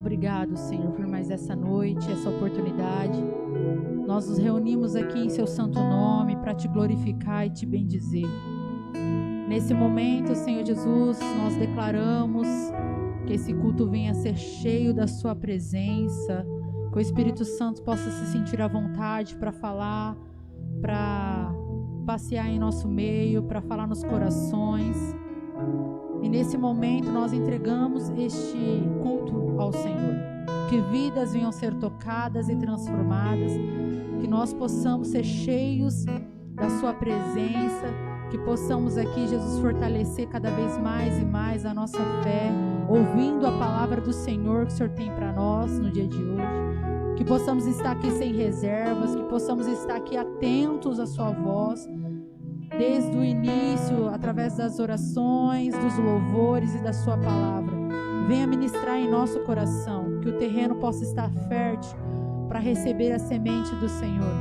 Obrigado, Senhor, por mais essa noite, essa oportunidade. Nós nos reunimos aqui em seu santo nome para te glorificar e te bendizer. Nesse momento, Senhor Jesus, nós declaramos que esse culto venha a ser cheio da sua presença, que o Espírito Santo possa se sentir à vontade para falar, para passear em nosso meio, para falar nos corações. E nesse momento nós entregamos este culto ao Senhor. Que vidas venham ser tocadas e transformadas. Que nós possamos ser cheios da sua presença. Que possamos aqui, Jesus, fortalecer cada vez mais e mais a nossa fé, ouvindo a palavra do Senhor que o Senhor tem para nós no dia de hoje. Que possamos estar aqui sem reservas. Que possamos estar aqui atentos à sua voz. Desde o início, através das orações, dos louvores e da sua palavra. Venha ministrar em nosso coração, que o terreno possa estar fértil para receber a semente do Senhor.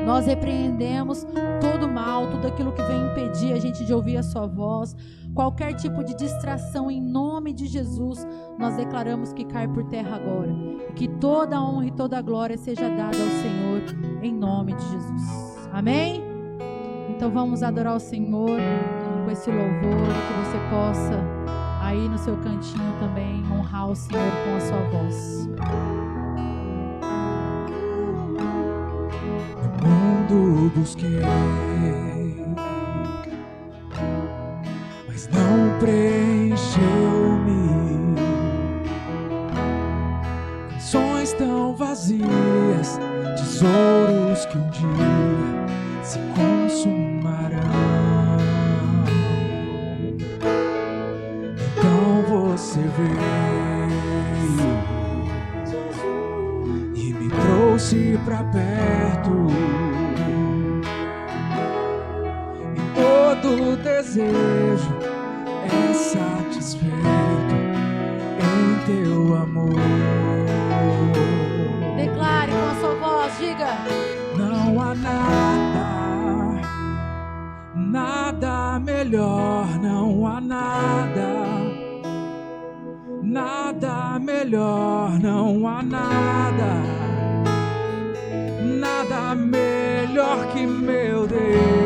Nós repreendemos todo mal, tudo aquilo que vem impedir a gente de ouvir a sua voz, qualquer tipo de distração em nome de Jesus, nós declaramos que cai por terra agora. E que toda a honra e toda a glória seja dada ao Senhor, em nome de Jesus. Amém? Então vamos adorar o Senhor com esse louvor, que você possa aí no seu cantinho também honrar o Senhor com a sua voz. No mundo busquei, mas não preencheu-me. Canções tão vazias, tesouros que um dia se consumarão. Então você veio e me trouxe pra perto, e todo desejo é satisfeito em teu amor. Declare com a sua voz, diga: não há nada melhor, não há nada melhor, não há nada melhor que meu Deus.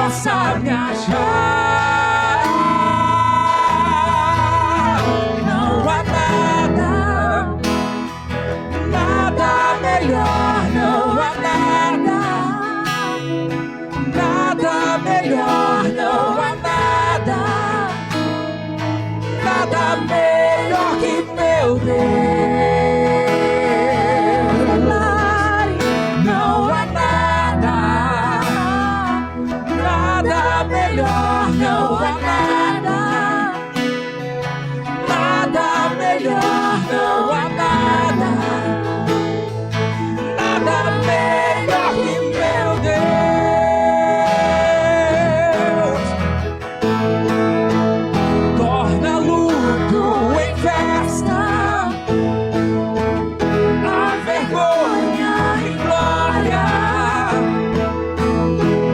Sabe achar, não há nada melhor, não há nada melhor, não há nada melhor que meu Deus. Não há nada melhor, não há nada melhor que meu Deus. Torna luto em festa, a vergonha em glória,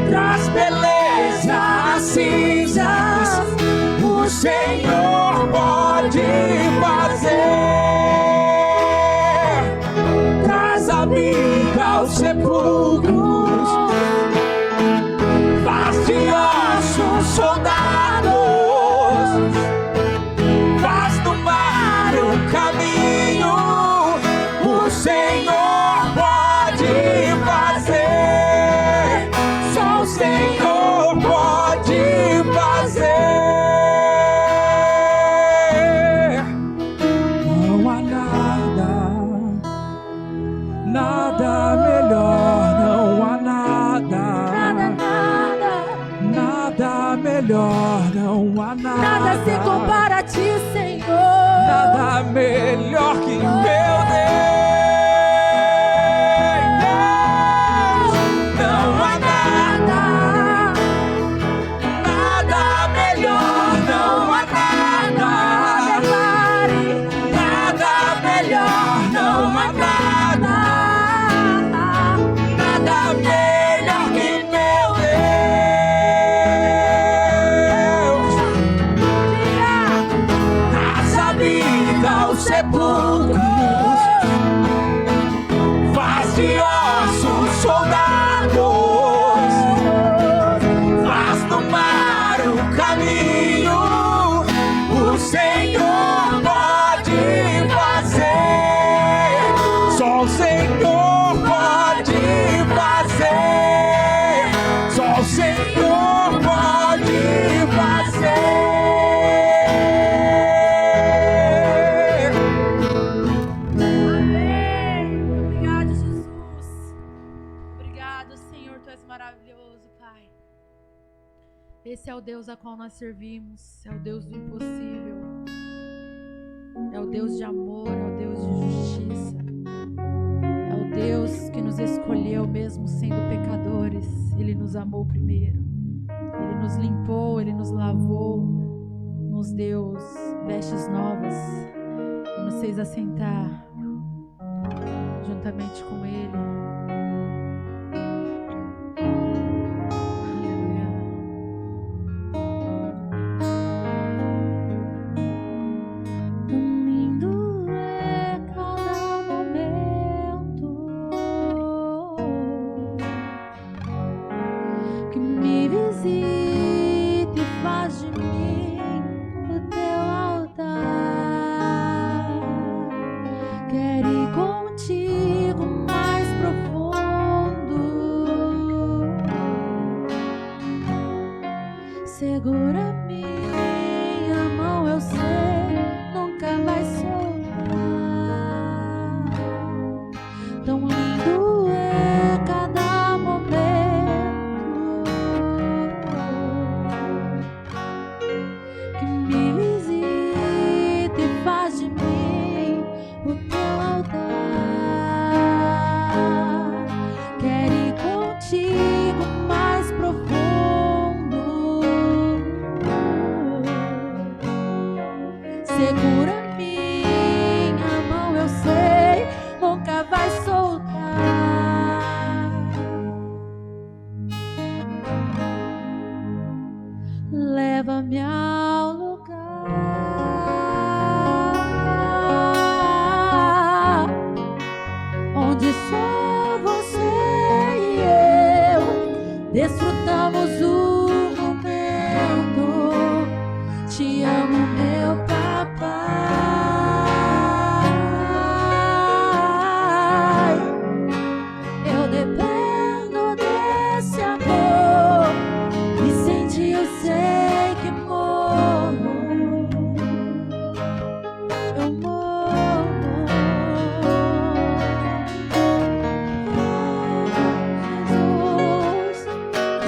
traz beleza cinzas, o Senhor pode fazer. Traz a vida aos sepulcros, faz de ossos soldados, faz do mar um caminho, o Senhor pode fazer. Só o Senhor pode fazer. Não há nada melhor, não melhor, não há nada. Nada se compara a ti, Senhor. Nada melhor que meu Deus. Não há nada. Nada melhor, não há nada. Nada melhor, não há nada. Nada melhor que meu Deus. Essa vida, os sepulcros, faz de ossos soldados, faz no mar o caminho. O Senhor pode fazer, só o Senhor pode fazer, só o Senhor pode fazer. Amém. Obrigado, Jesus. Obrigado, Senhor. Tu és maravilhoso, Pai. Esse é o Deus a qual nós servimos. É o Deus do impossível. É o Deus de amor. É o Deus de justiça. É o Deus que nos escolheu mesmo sendo pecadores. Ele nos amou primeiro. Ele nos limpou, Ele nos lavou, nos deu vestes novas e nos fez assentar juntamente com Ele. Aleluia. Tão lindo é cada momento que me visita e faz de mim o teu altar. Quero ir contigo mais profundo. Segura minha mão, eu sei, nunca vai soltar. Tão lindo é cada momento que me visita e faz de mim o teu altar. Quero ir contigo mais profundo. Segura minha mão, eu sei, nunca vai soltar. Leva-me ao lugar onde só você e eu desfrutamos o momento. Te amo, meu papai. Eu dependo desse amor e sem ti eu sei que morro. Eu morro. Oh, Jesus,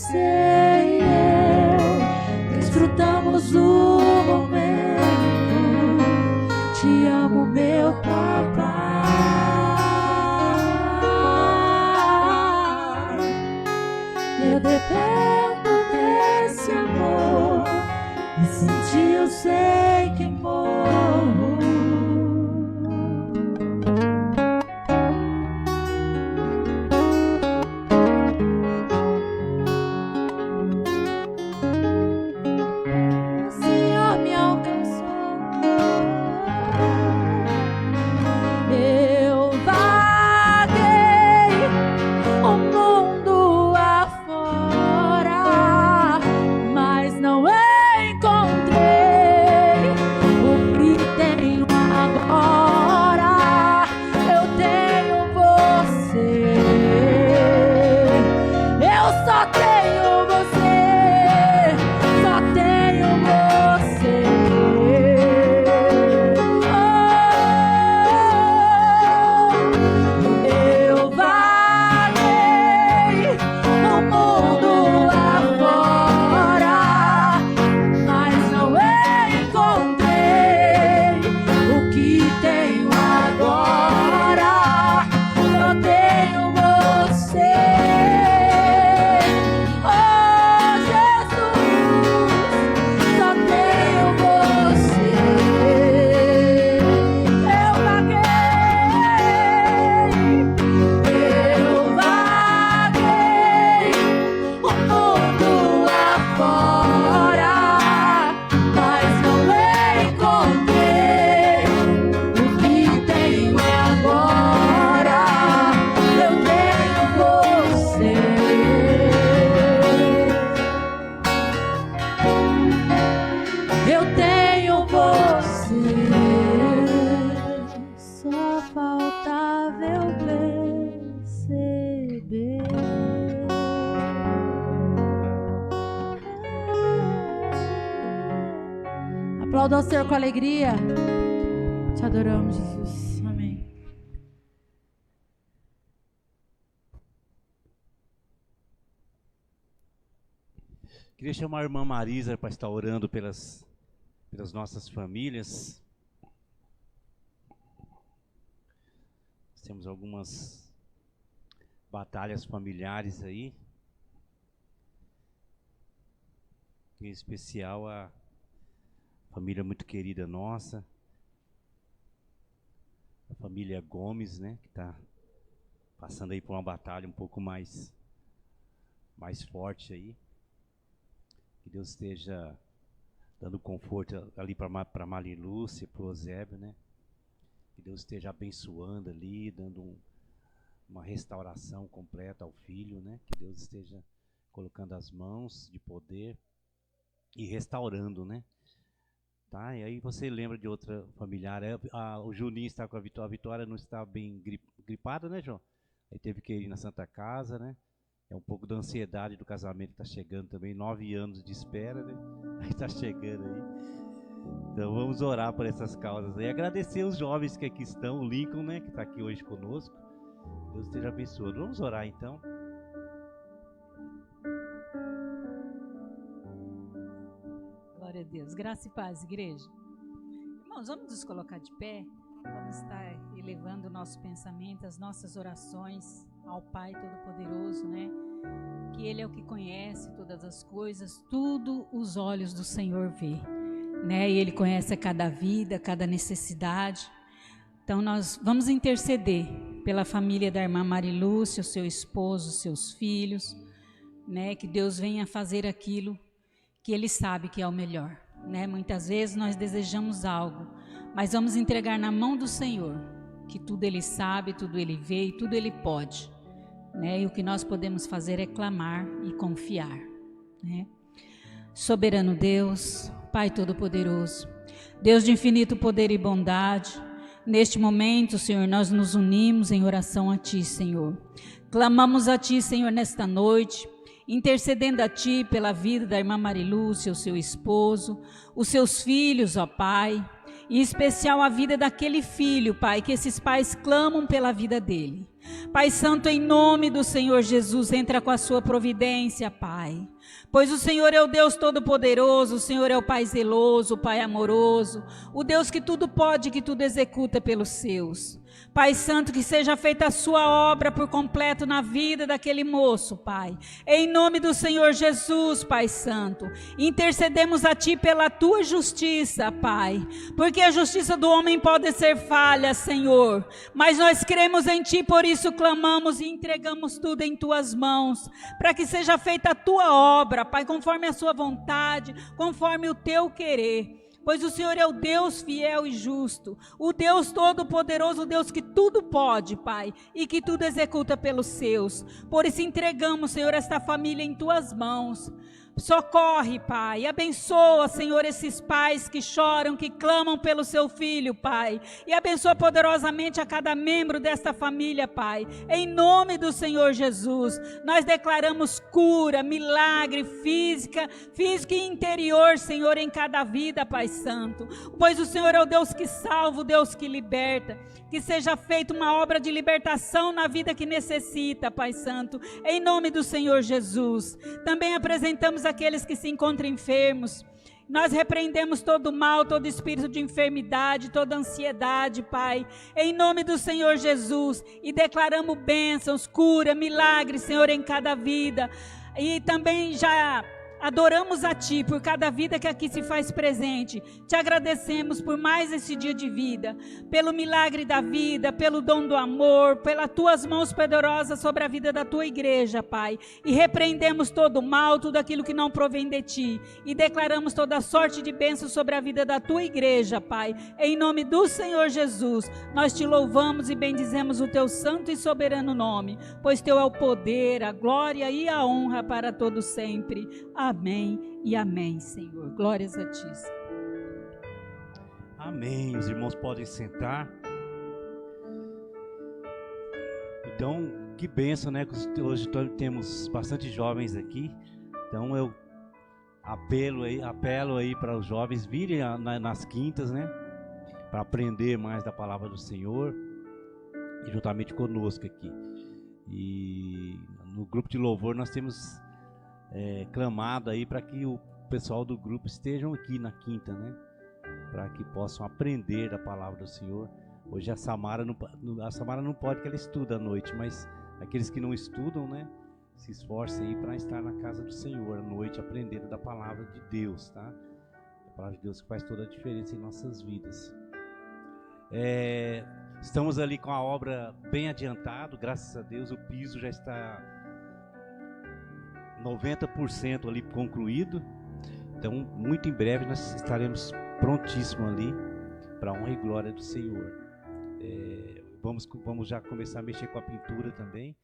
você e eu desfrutamos do momento. Te amo, meu papai. Eu dependo desse amor e sem ti eu sei que morro. O Senhor me alcançou. Eu vaguei o mundo afora, mas não encontrei o que tenho agora. Eu tenho você. Eu só tenho você. Só tenho você. Eu vaguei o mundo afora, mas não encontrei o que tenho agora. Só tenho você. Oh, Jesus, só tenho você. Eu vaguei o mundo afora, mas não encontrei o que tenho agora. Eu tenho você. Eu tenho você. Só faltava eu perceber. Aplauda ao Senhor com alegria. Te adoramos, Jesus. Amém. Queria chamar a irmã Marisa para estar orando pelas nossas famílias. Temos algumas batalhas familiares aí. Em especial a família muito querida nossa, a família Gomes, né, que está passando aí por uma batalha um pouco mais forte aí. Que Deus esteja dando conforto ali para Marilúcia, para o Eusébio, né? Que Deus esteja abençoando ali, dando uma restauração completa ao filho, né? Que Deus esteja colocando as mãos de poder e restaurando, né? Tá? E aí você lembra de outra familiar, o Juninho está com a Vitória não está bem gripada, né, João? Aí teve que ir na Santa Casa, né? É um pouco da ansiedade do casamento que está chegando também, 9 anos de espera, né? Aí está chegando aí. Então vamos orar por essas causas aí. Agradecer os jovens que aqui estão, o Lincoln, né, que está aqui hoje conosco. Deus esteja abençoando. Vamos orar então. Glória a Deus. Graça e paz, igreja. Irmãos, vamos nos colocar de pé. Vamos estar elevando o nosso pensamento, as nossas orações ao Pai Todo-Poderoso, né? Que Ele é o que conhece todas as coisas, tudo os olhos do Senhor vê, né? E Ele conhece cada vida, cada necessidade. Então nós vamos interceder pela família da irmã Marilúcia, o seu esposo, os seus filhos, né? Que Deus venha fazer aquilo que Ele sabe que é o melhor, né? Muitas vezes nós desejamos algo, mas vamos entregar na mão do Senhor, que tudo Ele sabe, tudo Ele vê e tudo Ele pode, né? E o que nós podemos fazer é clamar e confiar, né? Soberano Deus, Pai Todo-Poderoso, Deus de infinito poder e bondade, neste momento, Senhor, nós nos unimos em oração a Ti, Senhor. Clamamos a Ti, Senhor, nesta noite, intercedendo a Ti pela vida da irmã Marilúcia, o seu esposo, os seus filhos, ó Pai, em especial a vida daquele filho, Pai, que esses pais clamam pela vida dele. Pai Santo, em nome do Senhor Jesus, entra com a sua providência, Pai. Pois o Senhor é o Deus Todo-Poderoso, o Senhor é o Pai zeloso, o Pai amoroso, o Deus que tudo pode, que tudo executa pelos seus. Pai Santo, que seja feita a sua obra por completo na vida daquele moço, Pai. Em nome do Senhor Jesus, Pai Santo, intercedemos a Ti pela Tua justiça, Pai. Porque a justiça do homem pode ser falha, Senhor. Mas nós cremos em Ti, por isso clamamos e entregamos tudo em Tuas mãos. Para que seja feita a Tua obra, Pai, conforme a Sua vontade, conforme o Teu querer. Pois o Senhor é o Deus fiel e justo, o Deus todo-poderoso, o Deus que tudo pode, Pai, e que tudo executa pelos seus. Por isso entregamos, Senhor, esta família em Tuas mãos. Socorre, Pai, abençoa, Senhor, esses pais que choram, que clamam pelo seu filho, Pai, e abençoa poderosamente a cada membro desta família, Pai, em nome do Senhor Jesus. Nós declaramos cura, milagre, física e interior, Senhor, em cada vida, Pai Santo, pois o Senhor é o Deus que salva, o Deus que liberta. Que seja feita uma obra de libertação na vida que necessita, Pai Santo, em nome do Senhor Jesus. Também apresentamos aqueles que se encontram enfermos. Nós repreendemos todo mal, todo espírito de enfermidade, toda ansiedade, Pai, em nome do Senhor Jesus, e declaramos bênçãos, cura, milagres, Senhor, em cada vida. E também já adoramos a Ti por cada vida que aqui se faz presente. Te agradecemos por mais esse dia de vida, pelo milagre da vida, pelo dom do amor, pelas Tuas mãos poderosas sobre a vida da Tua igreja, Pai. E repreendemos todo o mal, tudo aquilo que não provém de Ti. E declaramos toda sorte de bênção sobre a vida da Tua igreja, Pai. Em nome do Senhor Jesus, nós Te louvamos e bendizemos o Teu santo e soberano nome, pois Teu é o poder, a glória e a honra para todo sempre. Amém e amém, Senhor. Glórias a Ti, Senhor. Amém. Os irmãos podem sentar. Então, que bênção, né? Hoje temos bastante jovens aqui. Então, eu apelo aí para os jovens virem nas quintas, né? Para aprender mais da palavra do Senhor. E juntamente conosco aqui. E no grupo de louvor nós temos clamado aí para que o pessoal do grupo estejam aqui na quinta, né? Para que possam aprender da palavra do Senhor. Hoje a Samara não pode, que ela estuda à noite, mas aqueles que não estudam, né? Se esforcem aí para estar na casa do Senhor à noite, aprendendo da palavra de Deus, tá? A palavra de Deus que faz toda a diferença em nossas vidas. Estamos ali com a obra bem adiantado, graças a Deus, o piso já está 90% ali concluído. Então, muito em breve nós estaremos prontíssimos ali para a honra e glória do Senhor. Vamos já começar a mexer com a pintura também.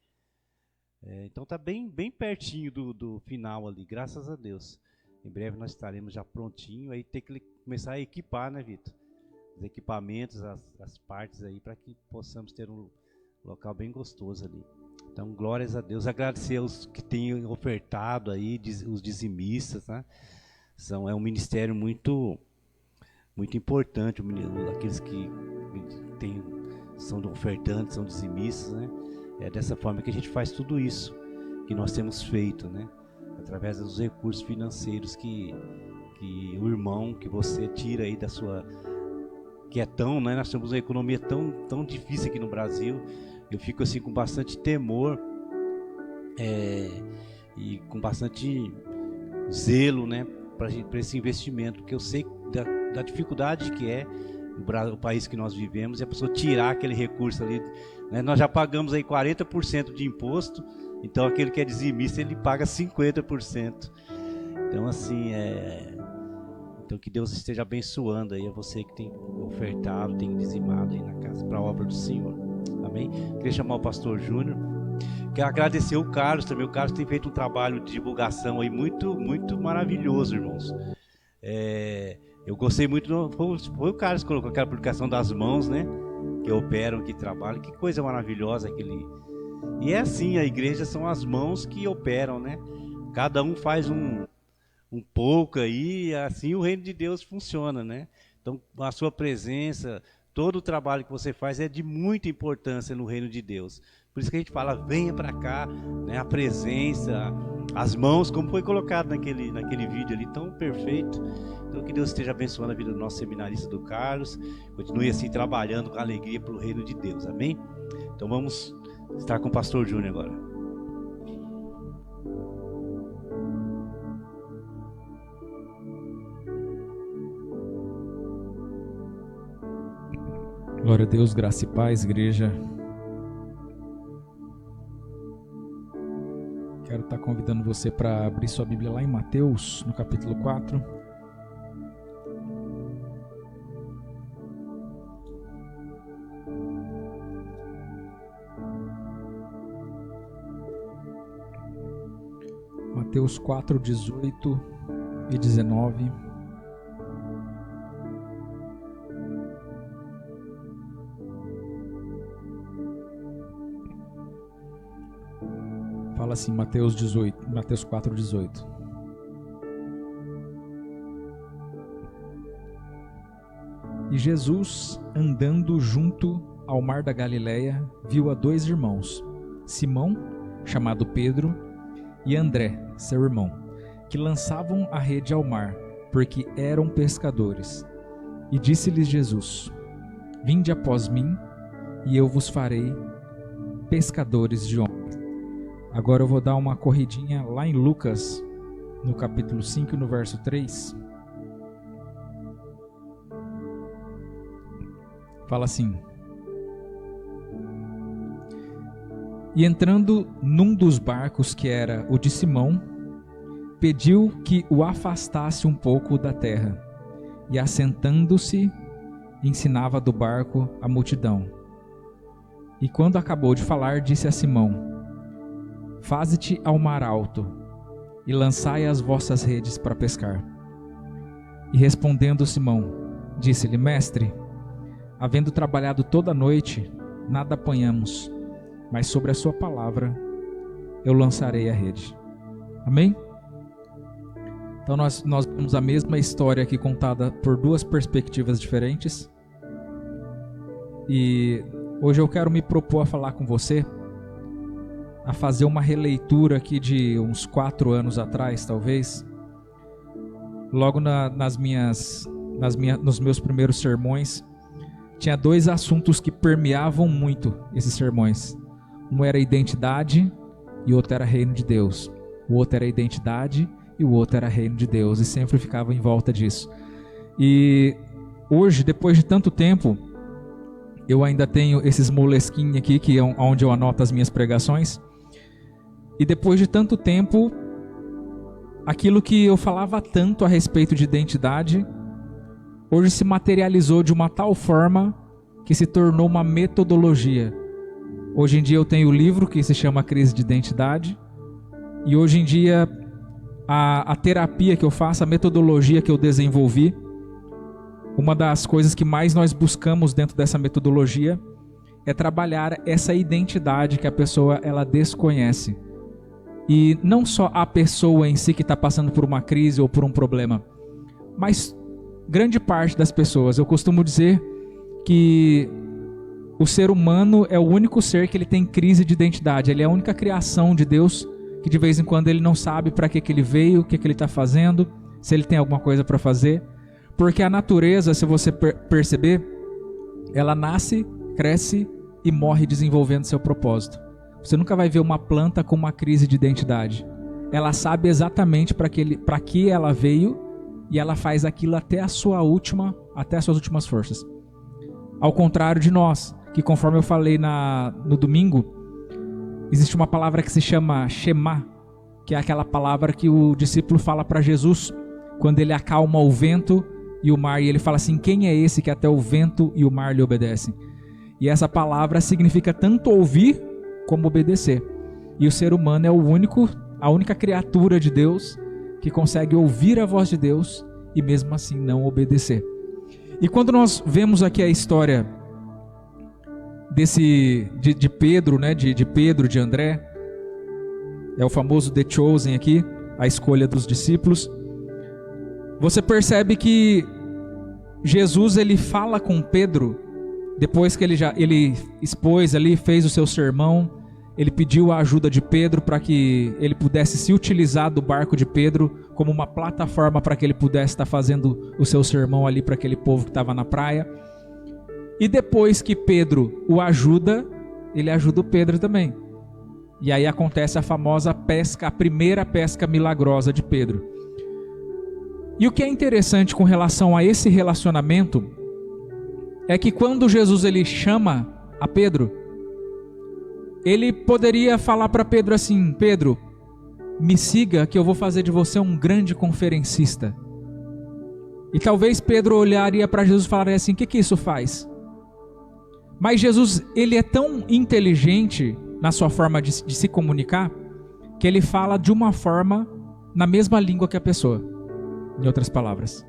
Então está bem pertinho do final ali, graças a Deus. Em breve nós estaremos já prontinho. Aí tem que começar a equipar, né, Vitor? Os equipamentos, as partes aí, para que possamos ter um local bem gostoso ali. Então, glórias a Deus. Agradecer aos que têm ofertado aí, os dizimistas, né? É um ministério muito importante, aqueles que são ofertantes, são dizimistas, né? É dessa forma que a gente faz tudo isso que nós temos feito, né? Através dos recursos financeiros que o irmão, que você tira aí da sua... que é tão, né? Nós temos uma economia tão difícil aqui no Brasil. Eu fico assim com bastante temor e com bastante zelo, né, para esse investimento, porque eu sei da dificuldade que é o país que nós vivemos, e a pessoa tirar aquele recurso ali, né? Nós já pagamos aí 40% de imposto, então aquele que é dizimista, ele paga 50%. Então assim, então que Deus esteja abençoando aí a você que tem ofertado, tem dizimado aí na casa, para a obra do Senhor. Amém? Queria chamar o pastor Júnior. Quero agradecer o Carlos também. O Carlos tem feito um trabalho de divulgação aí muito maravilhoso, irmãos. Eu gostei muito. Foi o Carlos que colocou aquela publicação das mãos, né? Que operam, que trabalham. Que coisa maravilhosa aquele. E é assim, a igreja são as mãos que operam, né? Cada um faz um pouco aí, e assim o reino de Deus funciona, né? Então, a sua presença, todo o trabalho que você faz é de muita importância no reino de Deus. Por isso que a gente fala, venha para cá, né? A presença, as mãos, como foi colocado naquele vídeo ali, tão perfeito. Então que Deus esteja abençoando a vida do nosso seminarista do Carlos, continue assim trabalhando com alegria para o reino de Deus, amém? Então vamos estar com o pastor Júnior agora. Glória a Deus, graça e paz, igreja. Quero estar convidando você para abrir sua Bíblia lá em Mateus, no capítulo 4. Mateus 4, 18 e 19. Fala assim, Mateus 4, 18. E Jesus, andando junto ao mar da Galileia, viu a 2 irmãos, Simão, chamado Pedro, e André, seu irmão, que lançavam a rede ao mar, porque eram pescadores. E disse-lhes Jesus: Vinde após mim, e eu vos farei pescadores de homens. Agora eu vou dar uma corridinha lá em Lucas, no capítulo 5, no verso 3. Fala assim: E entrando num dos barcos, que era o de Simão, pediu que o afastasse um pouco da terra, e assentando-se, ensinava do barco a multidão. E quando acabou de falar, disse a Simão: Faze-te ao mar alto, e lançai as vossas redes para pescar. E respondendo Simão, disse-lhe: Mestre, havendo trabalhado toda a noite, nada apanhamos, mas sobre a sua palavra eu lançarei a rede. Amém? Então nós vemos a mesma história aqui contada por 2 perspectivas diferentes. E hoje eu quero me propor a falar com você, a fazer uma releitura aqui de uns 4 anos atrás, talvez. Logo nos meus primeiros sermões, tinha 2 assuntos que permeavam muito esses sermões. Um era identidade e o outro era reino de Deus. O outro era identidade e o outro era reino de Deus. E sempre ficava em volta disso. E hoje, depois de tanto tempo, eu ainda tenho esses moleskine aqui, que é onde eu anoto as minhas pregações. E depois de tanto tempo, aquilo que eu falava tanto a respeito de identidade, hoje se materializou de uma tal forma que se tornou uma metodologia. Hoje em dia eu tenho o livro que se chama Crise de Identidade. E hoje em dia a terapia que eu faço, a metodologia que eu desenvolvi, uma das coisas que mais nós buscamos dentro dessa metodologia é trabalhar essa identidade que a pessoa ela desconhece. E não só a pessoa em si que está passando por uma crise ou por um problema, mas grande parte das pessoas. Eu costumo dizer que o ser humano é o único ser que ele tem crise de identidade. Ele é a única criação de Deus que de vez em quando ele não sabe para que ele veio, o que ele está fazendo, se ele tem alguma coisa para fazer. Porque a natureza, se você perceber, ela nasce, cresce e morre desenvolvendo seu propósito. Você nunca vai ver uma planta com uma crise de identidade. Ela sabe exatamente para que ela veio e ela faz aquilo até as suas últimas forças. Ao contrário de nós, que conforme eu falei no domingo, existe uma palavra que se chama Shema, que é aquela palavra que o discípulo fala para Jesus quando ele acalma o vento e o mar, e ele fala assim: quem é esse que até o vento e o mar lhe obedecem? E essa palavra significa tanto ouvir como obedecer. E o ser humano é a única criatura de Deus que consegue ouvir a voz de Deus e mesmo assim não obedecer. E quando nós vemos aqui a história de Pedro, né, de Pedro, de André, é o famoso The Chosen aqui, a escolha dos discípulos. Você percebe que Jesus ele fala com Pedro depois que ele expôs ali, fez o seu sermão, ele pediu a ajuda de Pedro para que ele pudesse se utilizar do barco de Pedro como uma plataforma para que ele pudesse estar fazendo o seu sermão ali para aquele povo que estava na praia. E depois que Pedro o ajuda, ele ajuda o Pedro também. E aí acontece a famosa pesca, a primeira pesca milagrosa de Pedro. E o que é interessante com relação a esse relacionamento é que quando Jesus ele chama a Pedro, ele poderia falar para Pedro assim: Pedro, me siga que eu vou fazer de você um grande conferencista. E talvez Pedro olharia para Jesus e falaria assim: o que isso faz? Mas Jesus, ele é tão inteligente na sua forma de se comunicar, que ele fala de uma forma na mesma língua que a pessoa. Em outras palavras,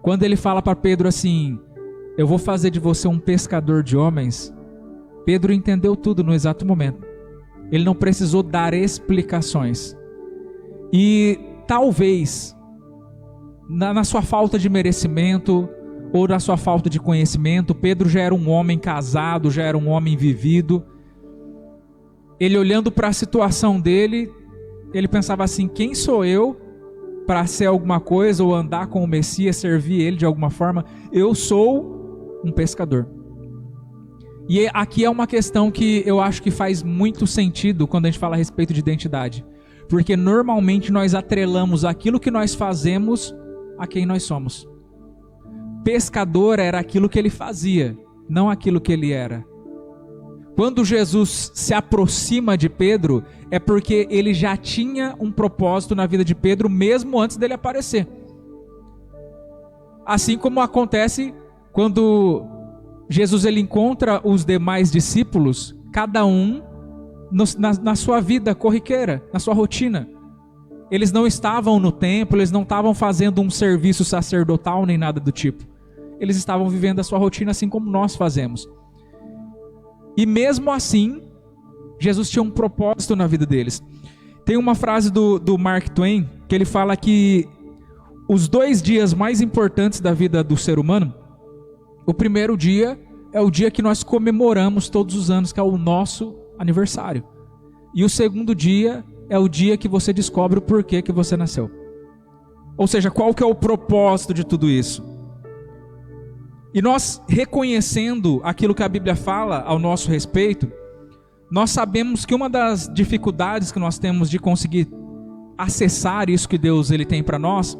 quando ele fala para Pedro assim: eu vou fazer de você um pescador de homens, Pedro entendeu tudo no exato momento. Ele não precisou dar explicações. E talvez, na sua falta de merecimento, ou na sua falta de conhecimento, Pedro já era um homem casado, já era um homem vivido. Ele olhando para a situação dele, ele pensava assim: quem sou eu para ser alguma coisa, ou andar com o Messias, servir ele de alguma forma? Eu sou um pescador. E aqui é uma questão que eu acho que faz muito sentido quando a gente fala a respeito de identidade. Porque normalmente nós atrelamos aquilo que nós fazemos a quem nós somos. Pescador era aquilo que ele fazia, não aquilo que ele era. Quando Jesus se aproxima de Pedro, é porque ele já tinha um propósito na vida de Pedro, mesmo antes dele aparecer. Assim como acontece quando Jesus ele encontra os demais discípulos, cada um na sua vida corriqueira, na sua rotina. Eles não estavam no templo, eles não estavam fazendo um serviço sacerdotal nem nada do tipo. Eles estavam vivendo a sua rotina assim como nós fazemos. E mesmo assim, Jesus tinha um propósito na vida deles. Tem uma frase do Mark Twain, que ele fala que os 2 dias mais importantes da vida do ser humano, o primeiro dia é o dia que nós comemoramos todos os anos, que é o nosso aniversário. E o segundo dia é o dia que você descobre o porquê que você nasceu. Ou seja, qual que é o propósito de tudo isso? E nós, reconhecendo aquilo que a Bíblia fala ao nosso respeito, nós sabemos que uma das dificuldades que nós temos de conseguir acessar isso que Deus ele tem para nós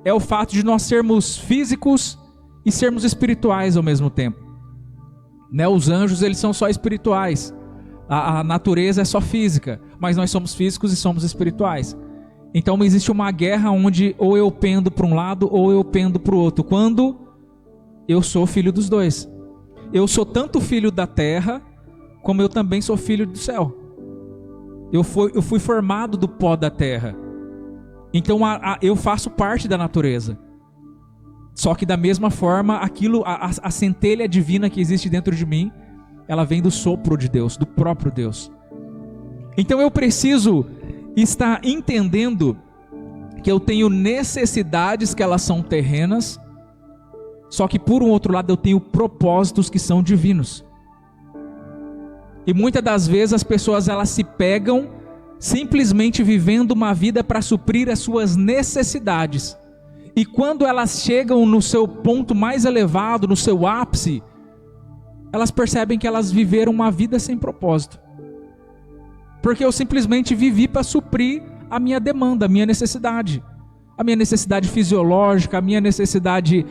é o fato de nós sermos físicos e sermos espirituais ao mesmo tempo. Né? Os anjos eles são só espirituais, a natureza é só física, mas nós somos físicos e somos espirituais. Então existe uma guerra onde ou eu pendo para um lado ou eu pendo para o outro, quando eu sou filho dos dois. Eu sou tanto filho da terra, como eu também sou filho do céu. Eu fui formado do pó da terra. Então eu faço parte da natureza. Só que da mesma forma, a centelha divina que existe dentro de mim, ela vem do sopro de Deus, do próprio Deus. Então eu preciso estar entendendo que eu tenho necessidades que elas são terrenas, só que por um outro lado eu tenho propósitos que são divinos. E muitas das vezes as pessoas elas se pegam simplesmente vivendo uma vida para suprir as suas necessidades. E quando elas chegam no seu ponto mais elevado, no seu ápice, elas percebem que elas viveram uma vida sem propósito. Porque eu simplesmente vivi para suprir a minha demanda, a minha necessidade. A minha necessidade fisiológica, a minha necessidade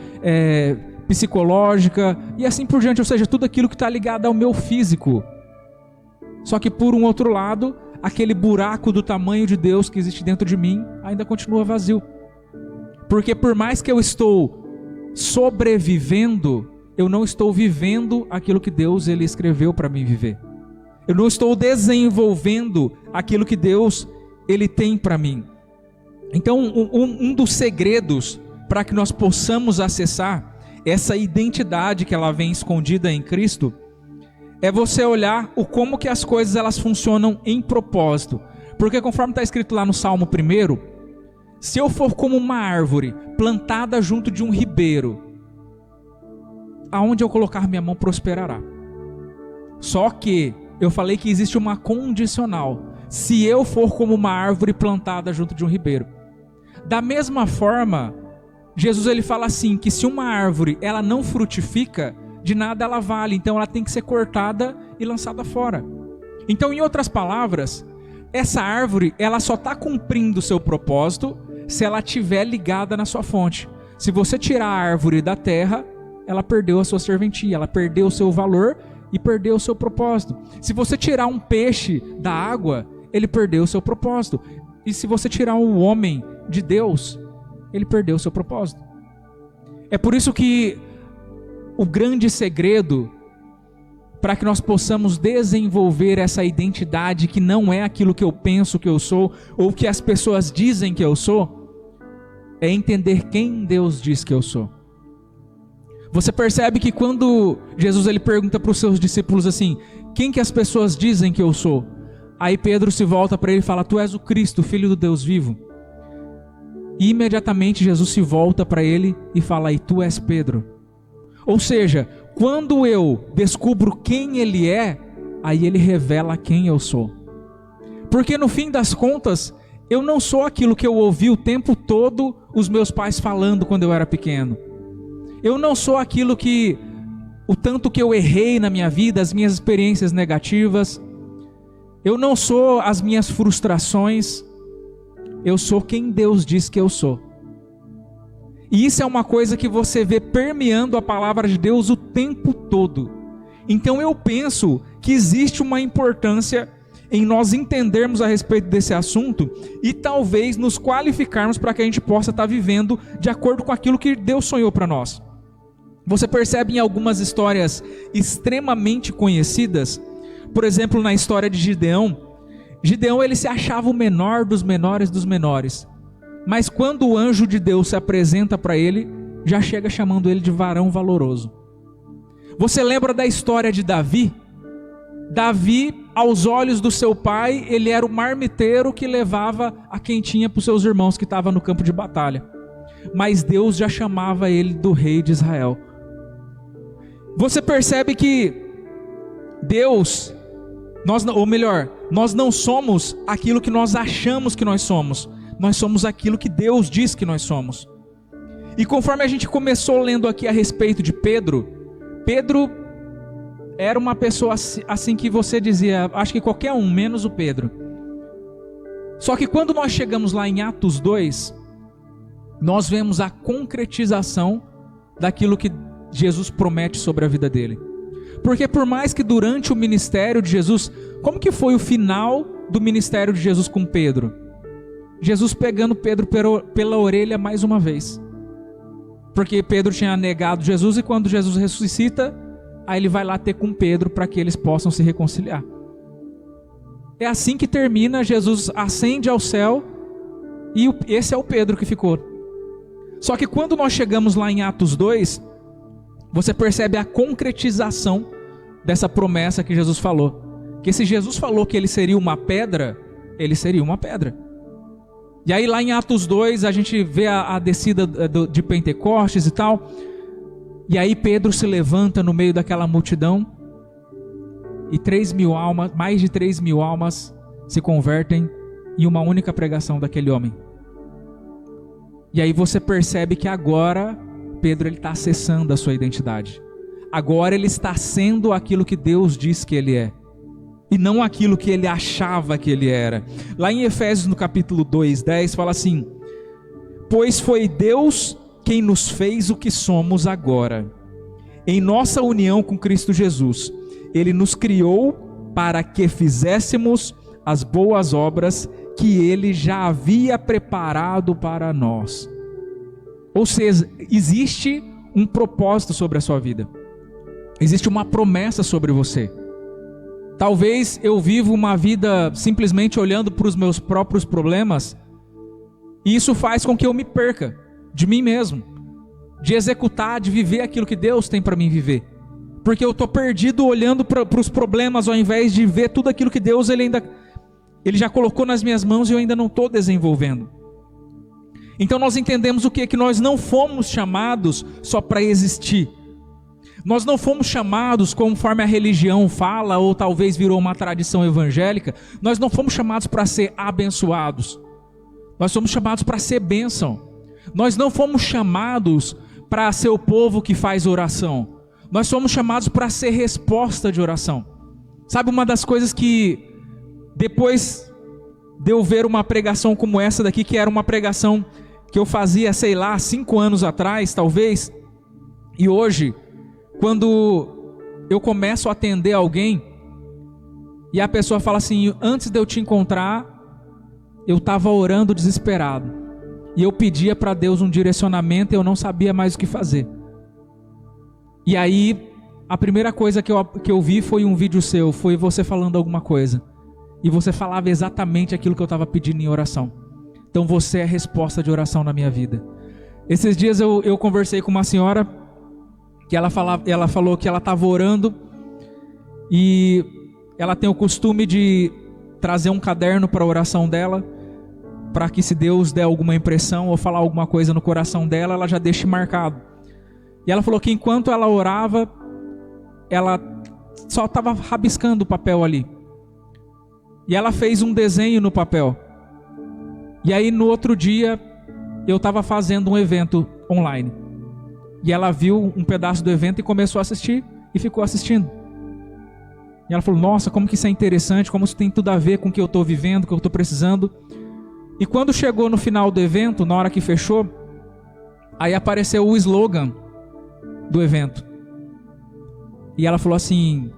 psicológica e assim por diante. Ou seja, tudo aquilo que está ligado ao meu físico. Só que por um outro lado, aquele buraco do tamanho de Deus que existe dentro de mim ainda continua vazio. Porque por mais que eu estou sobrevivendo, eu não estou vivendo aquilo que Deus ele escreveu para mim viver. Eu não estou desenvolvendo aquilo que Deus ele tem para mim. Então, um dos segredos para que nós possamos acessar essa identidade que ela vem escondida em Cristo, é você olhar como que as coisas elas funcionam em propósito. Porque conforme está escrito lá no Salmo 1, se eu for como uma árvore plantada junto de um ribeiro, aonde eu colocar minha mão prosperará. Só que eu falei que existe uma condicional. Se eu for como uma árvore plantada junto de um ribeiro. Da mesma forma, Jesus ele fala assim, que se uma árvore ela não frutifica, de nada ela vale. Então ela tem que ser cortada e lançada fora. Então, em outras palavras, essa árvore ela só está cumprindo o seu propósito se ela estiver ligada na sua fonte. Se você tirar a árvore da terra, ela perdeu a sua serventia, ela perdeu o seu valor e perdeu o seu propósito. Se você tirar um peixe da água, ele perdeu o seu propósito. E se você tirar um homem de Deus, ele perdeu o seu propósito. É por isso que o grande segredo para que nós possamos desenvolver essa identidade que não é aquilo que eu penso que eu sou, ou que as pessoas dizem que eu sou, é entender quem Deus diz que eu sou. Você percebe que quando Jesus ele pergunta para os seus discípulos assim, quem que as pessoas dizem que eu sou? Aí Pedro se volta para ele e fala, tu és o Cristo, Filho do Deus vivo. E imediatamente Jesus se volta para ele e fala, e tu és Pedro. Ou seja, quando eu descubro quem ele é, aí ele revela quem eu sou. Porque no fim das contas, eu não sou aquilo que eu ouvi o tempo todo os meus pais falando quando eu era pequeno. Eu não sou aquilo que, o tanto que eu errei na minha vida, as minhas experiências negativas. Eu não sou as minhas frustrações. Eu sou quem Deus diz que eu sou. E isso é uma coisa que você vê permeando a palavra de Deus o tempo todo. Então eu penso que existe uma importância em nós entendermos a respeito desse assunto e talvez nos qualificarmos para que a gente possa estar vivendo de acordo com aquilo que Deus sonhou para nós. Você percebe em algumas histórias extremamente conhecidas, por exemplo, na história de Gideão. Gideão ele se achava o menor dos menores dos menores. Mas quando o anjo de Deus se apresenta para ele, já chega chamando ele de varão valoroso. Você lembra da história de Davi? Davi, aos olhos do seu pai, ele era o marmiteiro que levava a quentinha para os seus irmãos que estavam no campo de batalha. Mas Deus já chamava ele do rei de Israel. Você percebe que Deus, nós não somos aquilo que nós achamos que nós somos. Nós somos aquilo que Deus diz que nós somos. E conforme a gente começou lendo aqui a respeito de Pedro, Pedro era uma pessoa assim que você dizia, acho que qualquer um, menos o Pedro. Só que quando nós chegamos lá em Atos 2, nós vemos a concretização daquilo que Jesus promete sobre a vida dele. Porque por mais que durante o ministério de Jesus, como que foi o final do ministério de Jesus com Pedro? Jesus pegando Pedro pela orelha mais uma vez. Porque Pedro tinha negado Jesus e quando Jesus ressuscita, aí ele vai lá ter com Pedro para que eles possam se reconciliar. É assim que termina, Jesus ascende ao céu e esse é o Pedro que ficou. Só que quando nós chegamos lá em Atos 2, você percebe a concretização dessa promessa que Jesus falou. Que se Jesus falou que ele seria uma pedra, ele seria uma pedra. E aí lá em Atos 2 a gente vê a descida de Pentecostes e tal. E aí Pedro se levanta no meio daquela multidão. E 3.000 almas, mais de 3.000 almas se convertem em uma única pregação daquele homem. E aí você percebe que agora Pedro está acessando a sua identidade. Agora ele está sendo aquilo que Deus diz que ele é. E não aquilo que ele achava que ele era. Lá em Efésios no capítulo 2:10 fala assim: pois foi Deus quem nos fez o que somos agora. Em nossa união com Cristo Jesus, Ele nos criou para que fizéssemos as boas obras que Ele já havia preparado para nós. Ou seja, existe um propósito sobre a sua vida. Existe uma promessa sobre você. Talvez eu vivo uma vida simplesmente olhando para os meus próprios problemas, e isso faz com que eu me perca de mim mesmo, de executar, de viver aquilo que Deus tem para mim viver. Porque eu estou perdido olhando para os problemas, ao invés de ver tudo aquilo que Deus ele já colocou nas minhas mãos e eu ainda não estou desenvolvendo. Então nós entendemos o que? Que nós não fomos chamados só para existir. Nós não fomos chamados conforme a religião fala, ou talvez virou uma tradição evangélica, nós não fomos chamados para ser abençoados. Nós somos chamados para ser bênção. Nós não fomos chamados para ser o povo que faz oração. Nós somos chamados para ser resposta de oração. Sabe, uma das coisas que, depois de eu ver uma pregação como essa daqui, que era uma pregação que eu fazia, sei lá, 5 anos atrás, talvez, e hoje, quando eu começo a atender alguém, e a pessoa fala assim, antes de eu te encontrar, eu estava orando desesperado, e eu pedia para Deus um direcionamento, e eu não sabia mais o que fazer. E aí, a primeira coisa que eu vi foi um vídeo seu, foi você falando alguma coisa, e você falava exatamente aquilo que eu estava pedindo em oração. Então você é a resposta de oração na minha vida. Esses dias eu conversei com uma senhora, que ela falou que ela estava orando, e ela tem o costume de trazer um caderno para a oração dela, para que se Deus der alguma impressão ou falar alguma coisa no coração dela, ela já deixe marcado. E ela falou que enquanto ela orava, ela só estava rabiscando o papel ali. E ela fez um desenho no papel. E aí no outro dia, eu estava fazendo um evento online. E ela viu um pedaço do evento e começou a assistir, e ficou assistindo. E ela falou, nossa, como que isso é interessante, como isso tem tudo a ver com o que eu estou vivendo, o que eu estou precisando. E quando chegou no final do evento, na hora que fechou, aí apareceu o slogan do evento. E ela falou assim,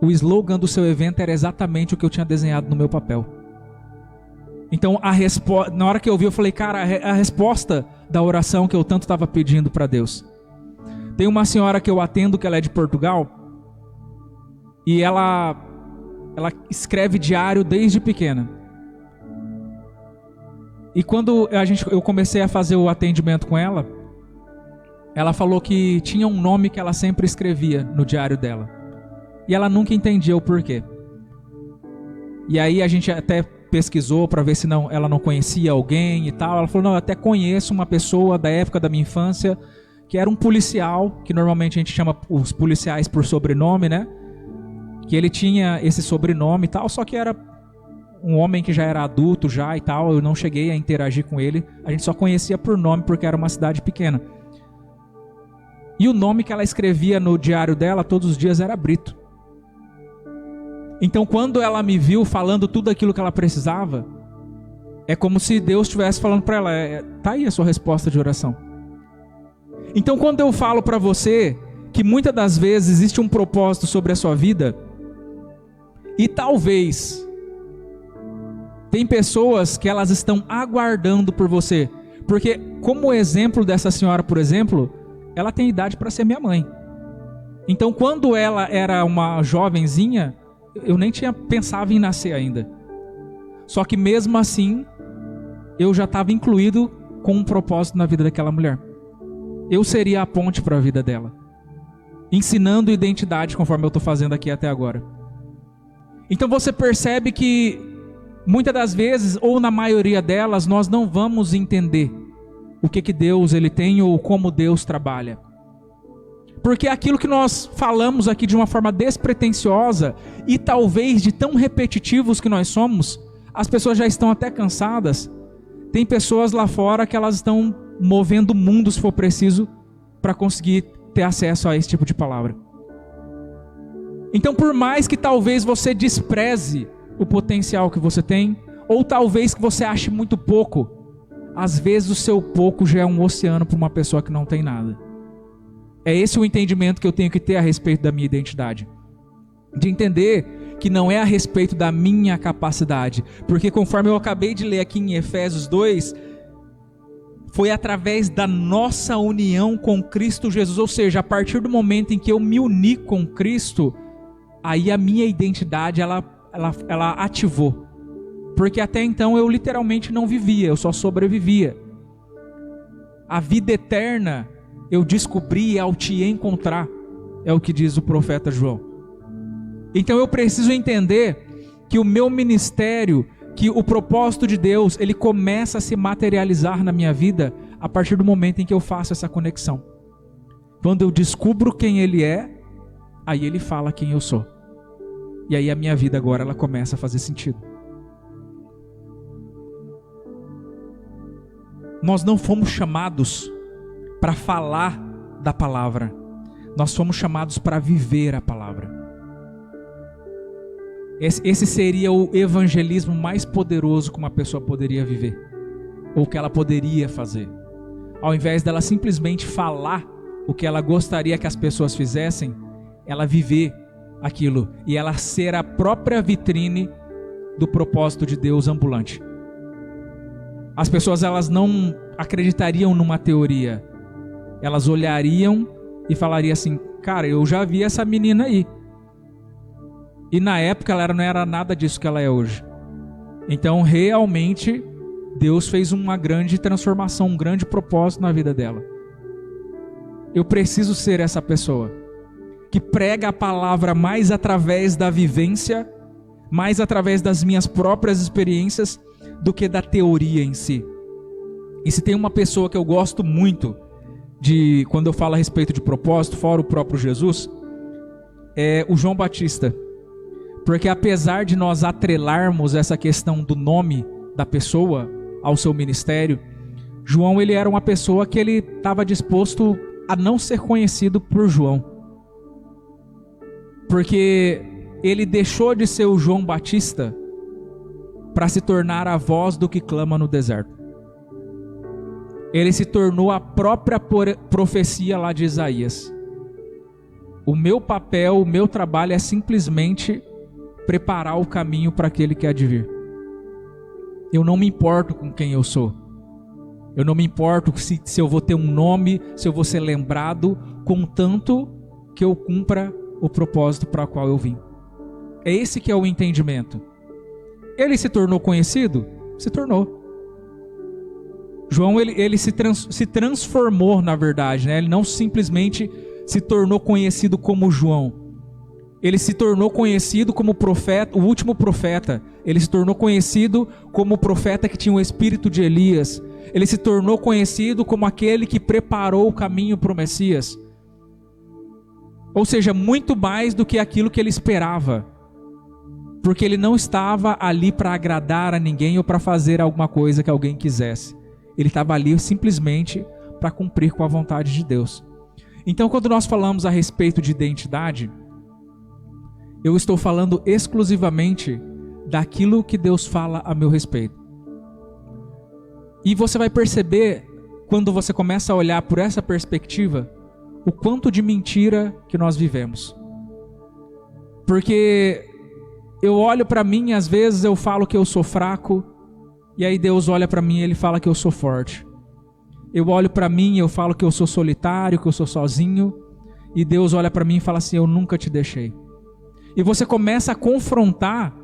o slogan do seu evento era exatamente o que eu tinha desenhado no meu papel. Então, na hora que eu vi, eu falei, cara, a resposta da oração que eu tanto estava pedindo para Deus. Tem uma senhora que eu atendo, que ela é de Portugal, e ela escreve diário desde pequena. E quando eu comecei a fazer o atendimento com ela, ela falou que tinha um nome que ela sempre escrevia no diário dela. E ela nunca entendia o porquê. E aí a gente até pesquisou para ver se ela não conhecia alguém e tal. Ela falou, não, eu até conheço uma pessoa da época da minha infância, que era um policial, que normalmente a gente chama os policiais por sobrenome, né? Que ele tinha esse sobrenome e tal, só que era um homem que já era adulto já e tal, eu não cheguei a interagir com ele, a gente só conhecia por nome porque era uma cidade pequena. E o nome que ela escrevia no diário dela todos os dias era Brito. Então quando ela me viu falando tudo aquilo que ela precisava, é como se Deus estivesse falando para ela, tá aí a sua resposta de oração. Então quando eu falo para você que muitas das vezes existe um propósito sobre a sua vida, e talvez tem pessoas que elas estão aguardando por você, porque como o exemplo dessa senhora, por exemplo, ela tem idade para ser minha mãe. Então quando ela era uma jovenzinha, eu nem tinha pensado em nascer ainda. Só que mesmo assim, eu já estava incluído com um propósito na vida daquela mulher. Eu seria a ponte para a vida dela, ensinando identidade conforme eu estou fazendo aqui até agora. Então você percebe que muitas das vezes, ou na maioria delas, nós não vamos entender o que Deus ele tem ou como Deus trabalha. Porque aquilo que nós falamos aqui de uma forma despretensiosa e talvez de tão repetitivos que nós somos, as pessoas já estão até cansadas. Tem pessoas lá fora que elas estão movendo o mundo, se for preciso, para conseguir ter acesso a esse tipo de palavra. Então, por mais que talvez você despreze o potencial que você tem, ou talvez que você ache muito pouco, às vezes o seu pouco já é um oceano para uma pessoa que não tem nada. É esse o entendimento que eu tenho que ter a respeito da minha identidade. De entender que não é a respeito da minha capacidade. Porque conforme eu acabei de ler aqui em Efésios 2, foi através da nossa união com Cristo Jesus. Ou seja, a partir do momento em que eu me uni com Cristo, aí a minha identidade ela ativou. Porque até então eu literalmente não vivia, eu só sobrevivia. A vida eterna eu descobri ao te encontrar, é o que diz o profeta João. Então eu preciso entender que o meu ministério, que o propósito de Deus, ele começa a se materializar na minha vida a partir do momento em que eu faço essa conexão. Quando eu descubro quem Ele é, aí Ele fala quem eu sou. E aí a minha vida agora ela começa a fazer sentido. Nós não fomos chamados para falar da palavra. Nós fomos chamados para viver a palavra. Esse seria o evangelismo mais poderoso que uma pessoa poderia viver, ou que ela poderia fazer. Ao invés dela simplesmente falar o que ela gostaria que as pessoas fizessem, ela viver aquilo e ela ser a própria vitrine do propósito de Deus ambulante. As pessoas elas não acreditariam numa teoria, elas olhariam e falariam assim: cara, eu já vi essa menina aí. E na época ela não era nada disso que ela é hoje. Então realmente Deus fez uma grande transformação, um grande propósito na vida dela. Eu preciso ser essa pessoa que prega a palavra mais através da vivência, mais através das minhas próprias experiências, do que da teoria em si. E se tem uma pessoa que eu gosto muito de quando eu falo a respeito de propósito, fora o próprio Jesus, é o João Batista. Porque apesar de nós atrelarmos essa questão do nome da pessoa ao seu ministério, João ele era uma pessoa que ele estava disposto a não ser conhecido por João. Porque ele deixou de ser o João Batista para se tornar a voz do que clama no deserto. Ele se tornou a própria profecia lá de Isaías. O meu papel, o meu trabalho é simplesmente preparar o caminho para aquele que há de vir. Eu não me importo com quem eu sou. Eu não me importo se eu vou ter um nome, se eu vou ser lembrado, contanto que eu cumpra o propósito para o qual eu vim. É esse que é o entendimento. Ele se tornou conhecido? Se tornou. João ele se transformou, na verdade, né? Ele não simplesmente se tornou conhecido como João. Ele se tornou conhecido como profeta, o último profeta. Ele se tornou conhecido como o profeta que tinha o espírito de Elias. Ele se tornou conhecido como aquele que preparou o caminho para o Messias. Ou seja, muito mais do que aquilo que ele esperava. Porque ele não estava ali para agradar a ninguém ou para fazer alguma coisa que alguém quisesse. Ele estava ali simplesmente para cumprir com a vontade de Deus. Então, quando nós falamos a respeito de identidade, eu estou falando exclusivamente daquilo que Deus fala a meu respeito. E você vai perceber, quando você começa a olhar por essa perspectiva, o quanto de mentira que nós vivemos. Porque eu olho para mim e às vezes eu falo que eu sou fraco, e aí Deus olha para mim e Ele fala que eu sou forte. Eu olho para mim e eu falo que eu sou solitário, que eu sou sozinho, e Deus olha para mim e fala assim: eu nunca te deixei. E você começa a confrontar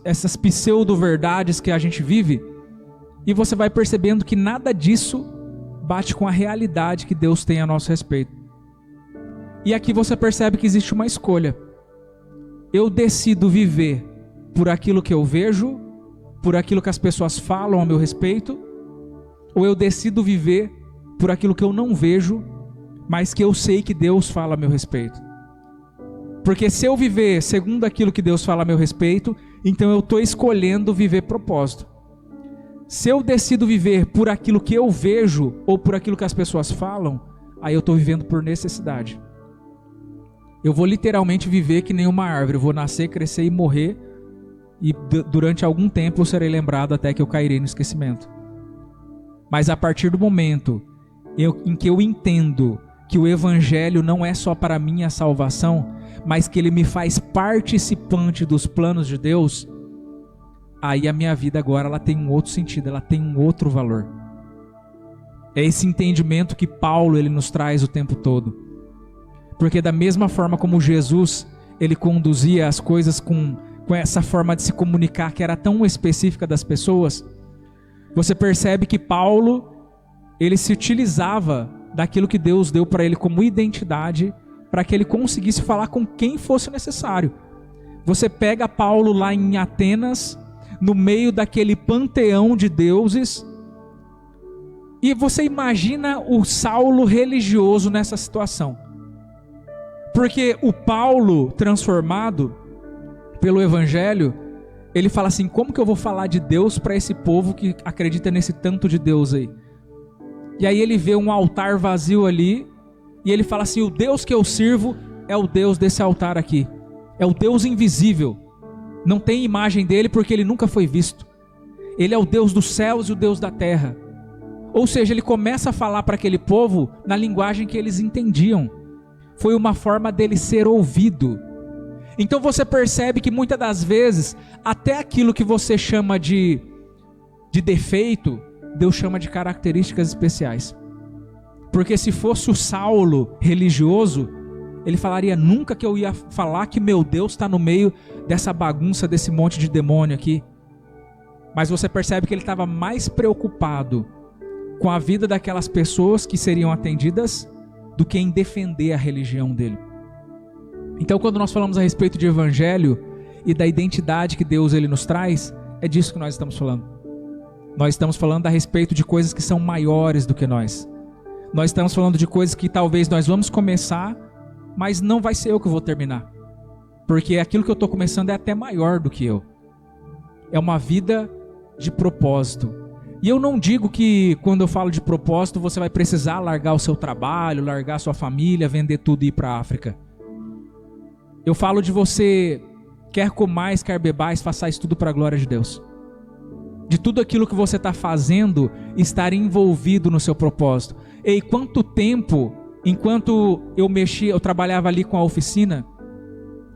essas pseudo-verdades que a gente vive, e você vai percebendo que nada disso bate com a realidade que Deus tem a nosso respeito. E aqui você percebe que existe uma escolha. Eu decido viver por aquilo que eu vejo, por aquilo que as pessoas falam a meu respeito, ou eu decido viver por aquilo que eu não vejo, mas que eu sei que Deus fala a meu respeito. Porque se eu viver segundo aquilo que Deus fala a meu respeito, então eu estou escolhendo viver propósito. Se eu decido viver por aquilo que eu vejo ou por aquilo que as pessoas falam, aí eu estou vivendo por necessidade. Eu vou literalmente viver que nem uma árvore. Eu vou nascer, crescer e morrer, e durante algum tempo eu serei lembrado até que eu cairei no esquecimento. Mas a partir do momento em que eu entendo que o Evangelho não é só para a minha salvação, mas que ele me faz participante dos planos de Deus, aí a minha vida agora ela tem um outro sentido, ela tem um outro valor. É esse entendimento que Paulo ele nos traz o tempo todo. Porque da mesma forma como Jesus ele conduzia as coisas com essa forma de se comunicar que era tão específica das pessoas, você percebe que Paulo ele se utilizava daquilo que Deus deu para ele como identidade, para que ele conseguisse falar com quem fosse necessário. Você pega Paulo lá em Atenas, no meio daquele panteão de deuses, E você imagina o Saulo religioso nessa situação. Porque o Paulo, transformado pelo Evangelho, ele fala assim: como que eu vou falar de Deus para esse povo que acredita nesse tanto de Deus aí? E aí ele vê um altar vazio ali, e ele fala assim: o Deus que eu sirvo é o Deus desse altar aqui. É o Deus invisível. Não tem imagem dele porque ele nunca foi visto. Ele é o Deus dos céus e o Deus da terra. Ou seja, ele começa a falar para aquele povo na linguagem que eles entendiam. Foi uma forma dele ser ouvido. Então você percebe que muitas das vezes, até aquilo que você chama de defeito, Deus chama de características especiais. Porque se fosse o Saulo religioso, ele falaria: nunca que eu ia falar que meu Deus está no meio dessa bagunça, desse monte de demônio aqui. Mas você percebe que ele estava mais preocupado com a vida daquelas pessoas que seriam atendidas do que em defender a religião dele. Então, quando nós falamos a respeito de evangelho e da identidade que Deus ele nos traz, é disso que nós estamos falando. Nós estamos falando a respeito de coisas que são maiores do que nós. Nós estamos falando de coisas que talvez nós vamos começar, mas não vai ser eu que vou terminar. Porque aquilo que eu estou começando é até maior do que eu. É uma vida de propósito. E eu não digo que quando eu falo de propósito você vai precisar largar o seu trabalho, largar a sua família, vender tudo e ir para a África. Eu falo de você, quer comais, quer bebais, façais tudo para a glória de Deus. De tudo aquilo que você está fazendo, estar envolvido no seu propósito. E quanto tempo, enquanto eu trabalhava ali com a oficina,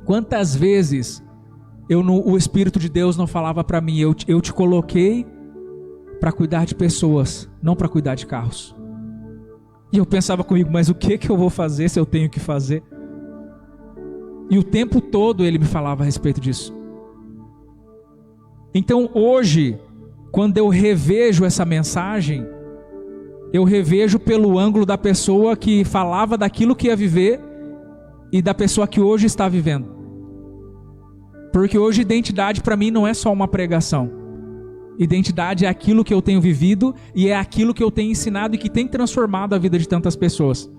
quantas vezes o Espírito de Deus não falava para mim: eu te coloquei para cuidar de pessoas, não para cuidar de carros. E eu pensava comigo: mas o que eu vou fazer se eu tenho que fazer? E o tempo todo ele me falava a respeito disso. Então hoje, quando eu revejo essa mensagem, eu revejo pelo ângulo da pessoa que falava daquilo que ia viver e da pessoa que hoje está vivendo. Porque hoje identidade para mim não é só uma pregação. Identidade é aquilo que eu tenho vivido e é aquilo que eu tenho ensinado e que tem transformado a vida de tantas pessoas.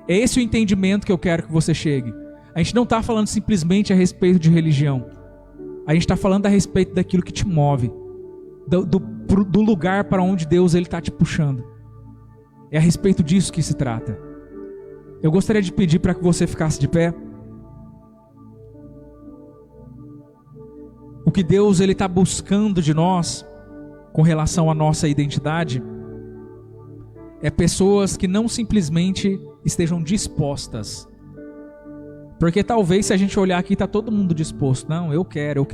É esse o entendimento que eu quero que você chegue. A gente não está falando simplesmente a respeito de religião. A gente está falando a respeito daquilo que te move. Do lugar para onde Deus está te puxando. É a respeito disso que se trata. Eu gostaria de pedir para que você ficasse de pé. O que Deus está buscando de nós, com relação à nossa identidade, é pessoas que não simplesmente estejam dispostas. Porque talvez se a gente olhar aqui, está todo mundo disposto. Não, eu quero.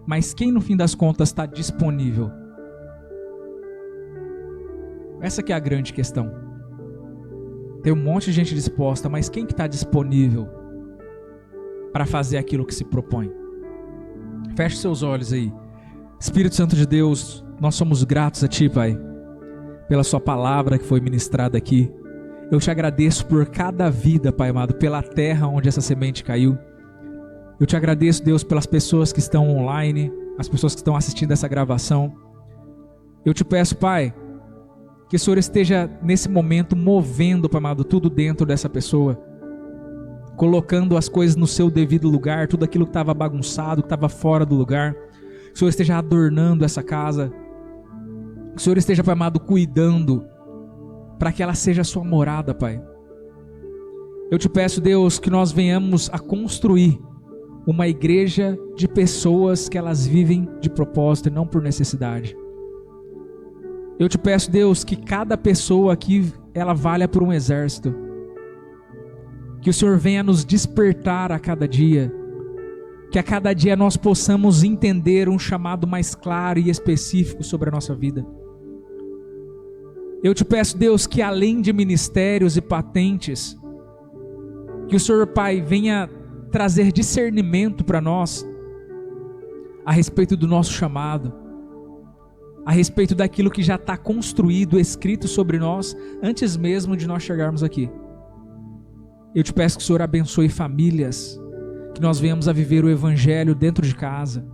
Mas quem no fim das contas está disponível? Essa que é a grande questão. Tem um monte de gente disposta, mas quem que está disponível para fazer aquilo que se propõe? Feche seus olhos aí. Espírito Santo de Deus, nós somos gratos a Ti, Pai, pela Sua palavra que foi ministrada aqui. Eu te agradeço por cada vida, Pai amado, pela terra onde essa semente caiu. Eu te agradeço, Deus, pelas pessoas que estão online, as pessoas que estão assistindo essa gravação. Eu te peço, Pai, que o Senhor esteja nesse momento movendo, Pai amado, tudo dentro dessa pessoa, colocando as coisas no seu devido lugar, tudo aquilo que estava bagunçado, que estava fora do lugar. Que o Senhor esteja adornando essa casa. Que o Senhor esteja, Pai amado, cuidando para que ela seja a sua morada, Pai. Eu te peço, Deus, que nós venhamos a construir uma igreja de pessoas que elas vivem de propósito e não por necessidade. Eu te peço, Deus, que cada pessoa aqui, ela valha por um exército. Que o Senhor venha nos despertar a cada dia. Que a cada dia nós possamos entender um chamado mais claro e específico sobre a nossa vida. Eu te peço, Deus, que além de ministérios e patentes, que o Senhor, Pai, venha trazer discernimento para nós a respeito do nosso chamado, a respeito daquilo que já está construído, escrito sobre nós, antes mesmo de nós chegarmos aqui. Eu te peço que o Senhor abençoe famílias, que nós venhamos a viver o Evangelho dentro de casa.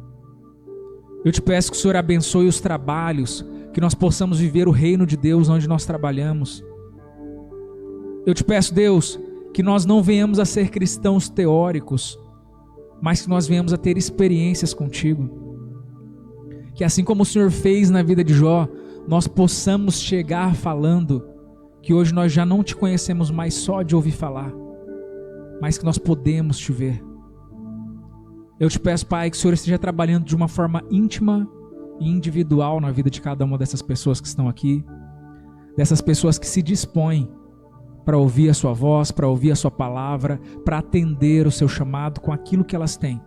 Eu te peço que o Senhor abençoe os trabalhos, que nós possamos viver o reino de Deus onde nós trabalhamos. Eu te peço, Deus, que nós não venhamos a ser cristãos teóricos, mas que nós venhamos a ter experiências contigo. Que assim como o Senhor fez na vida de Jó, nós possamos chegar falando que hoje nós já não te conhecemos mais só de ouvir falar, mas que nós podemos te ver. Eu te peço, Pai, que o Senhor esteja trabalhando de uma forma íntima e individual na vida de cada uma dessas pessoas que estão aqui, dessas pessoas que se dispõem para ouvir a sua voz, para ouvir a sua palavra, para atender o seu chamado com aquilo que elas têm.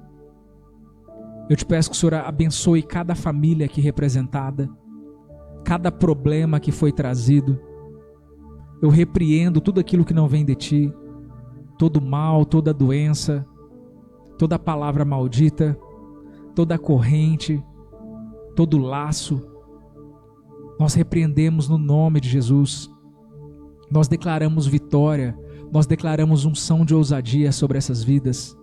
Eu te peço que o Senhor abençoe cada família aqui representada, cada problema que foi trazido. Eu repreendo tudo aquilo que não vem de ti, todo mal, toda doença, toda palavra maldita, toda corrente, todo laço. Nós repreendemos no nome de Jesus. Nós declaramos vitória, nós declaramos unção de ousadia sobre essas vidas.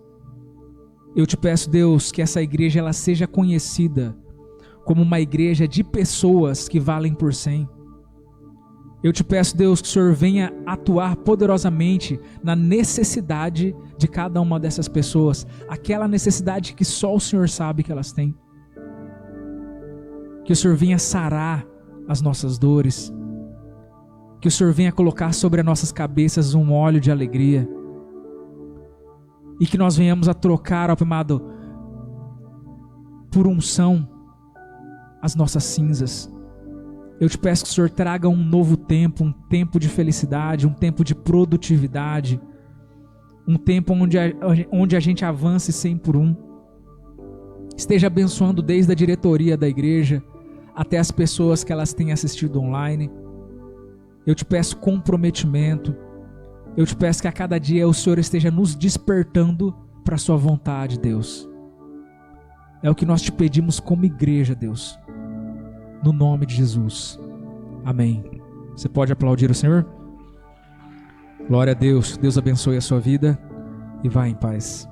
Eu te peço, Deus, que essa igreja ela seja conhecida como uma igreja de pessoas que valem por 100. Eu te peço, Deus, que o Senhor venha atuar poderosamente na necessidade de cada uma dessas pessoas, aquela necessidade que só o Senhor sabe que elas têm. Que o Senhor venha sarar as nossas dores, que o Senhor venha colocar sobre as nossas cabeças um óleo de alegria, e que nós venhamos a trocar, ó Pai amado, por unção, as nossas cinzas. Eu te peço que o Senhor traga um novo tempo, um tempo de felicidade, um tempo de produtividade, um tempo onde a gente avance 100 por 1. Esteja abençoando desde a diretoria da igreja até as pessoas que elas têm assistido online. Eu te peço comprometimento. Eu te peço que a cada dia o Senhor esteja nos despertando para a sua vontade, Deus. É o que nós te pedimos como igreja, Deus. No nome de Jesus. Amém. Você pode aplaudir o Senhor? Glória a Deus. Deus abençoe a sua vida e vá em paz.